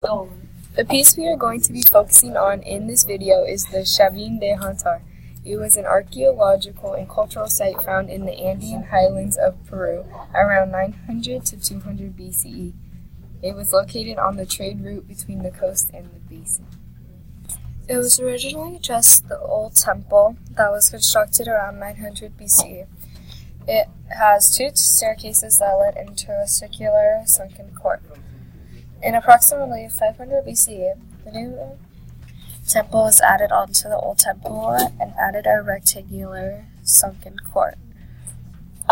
The piece we are going to be focusing on in this video is the Chavin de Huantar. It was an archaeological and cultural site found in the Andean highlands of Peru around 900 to 200 BCE. It was located on the trade route between the coast and the basin. It was originally just the old temple that was constructed around 900 BCE. It has two staircases that led into a circular sunken court. In approximately 500 BCE, the new temple was added onto the old temple and added a rectangular sunken court.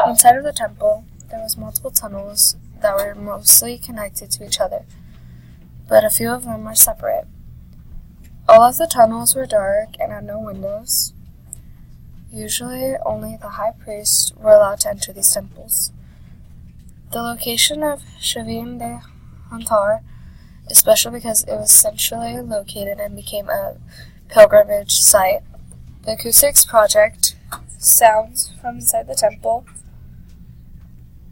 Inside of the temple, there was multiple tunnels that were mostly connected to each other, but a few of them were separate. All of the tunnels were dark and had no windows. Usually, only the high priests were allowed to enter these temples. The location of Chavin de Huantar is special because it was centrally located and became a pilgrimage site. The acoustics project sounds from inside the temple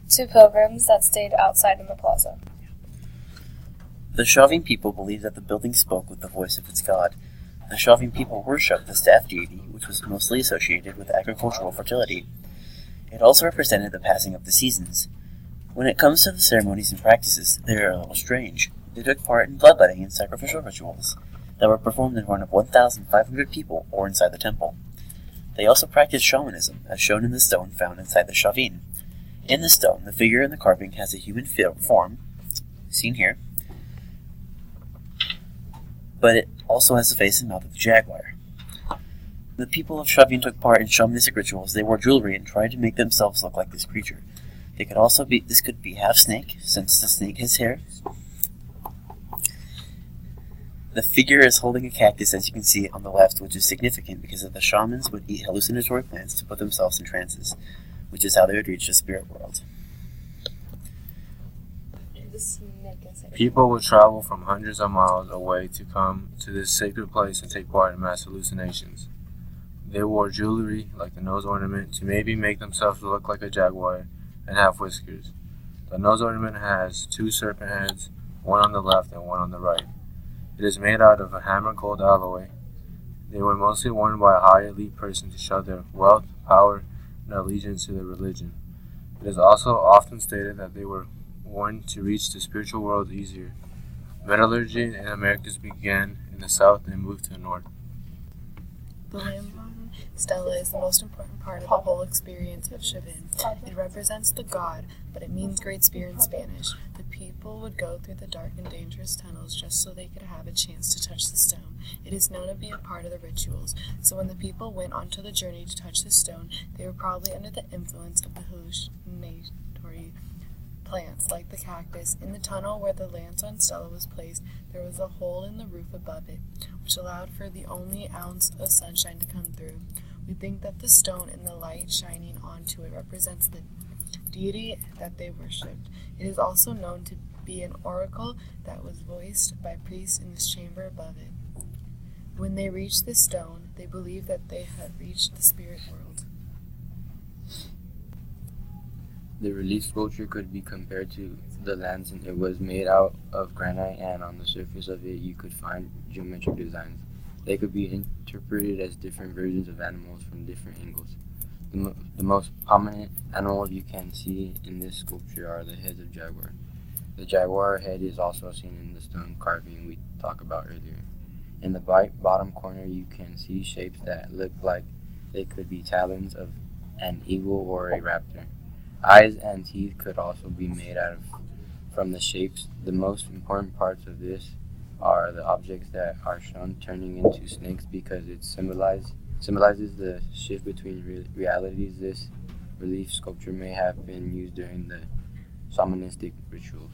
to pilgrims that stayed outside in the plaza. The Chavin people believed that the building spoke with the voice of its god. The Chavin people worshipped the staff deity, which was mostly associated with agricultural fertility. It also represented the passing of the seasons. When it comes to the ceremonies and practices, they are a little strange. They took part in bloodletting and sacrificial rituals that were performed in front of 1,500 people or inside the temple. They also practiced shamanism, as shown in the stone found inside the Chavin. In the stone, the figure in the carving has a human form, seen here, but it also has the face and mouth of the jaguar. The people of Chavin took part in shamanistic rituals. They wore jewelry and tried to make themselves look like this creature. This could be half snake, since the snake has hair. The figure is holding a cactus, as you can see on the left, which is significant because the shamans would eat hallucinatory plants to put themselves in trances, which is how they would reach the spirit world. People would travel from hundreds of miles away to come to this sacred place and take part in mass hallucinations. They wore jewelry, like the nose ornament, to maybe make themselves look like a jaguar and have whiskers. The nose ornament has two serpent heads, one on the left and one on the right. It is made out of a hammered gold alloy. They were mostly worn by a high elite person to show their wealth, power, and allegiance to their religion. It is also often stated that they were worn to reach the spiritual world easier. Metallurgy in Americas began in the south and moved to the north. The Lambon stela is the most important part of the whole experience of Chavin. It represents the god, but it means Great Spirit in Spanish. The people would go through the dark and dangerous tunnels just so they could have a chance to touch the stone. It is known to be a part of the rituals, so when the people went onto the journey to touch the stone, they were probably under the influence of the hallucinatory plants, like the cactus. In the tunnel where the Lambon stela was placed, there was a hole in the roof above it, which allowed for the only ounce of sunshine to come through. We think that the stone and the light shining onto it represents the deity that they worshipped. It is also known to be an oracle that was voiced by priests in this chamber above it. When they reached this stone, they believed that they had reached the spirit world. The relief sculpture could be compared to the lantern. It was made out of granite, and on the surface of it you could find geometric designs. They could be interpreted as different versions of animals from different angles. The most prominent animals you can see in this sculpture are the heads of jaguar. The jaguar head is also seen in the stone carving we talked about earlier. In the bottom corner you can see shapes that look like they could be talons of an eagle or a raptor. Eyes and teeth could also be made from the shapes. The most important parts of this are the objects that are shown turning into snakes because it symbolizes the shift between realities. This relief sculpture may have been used during the shamanistic rituals.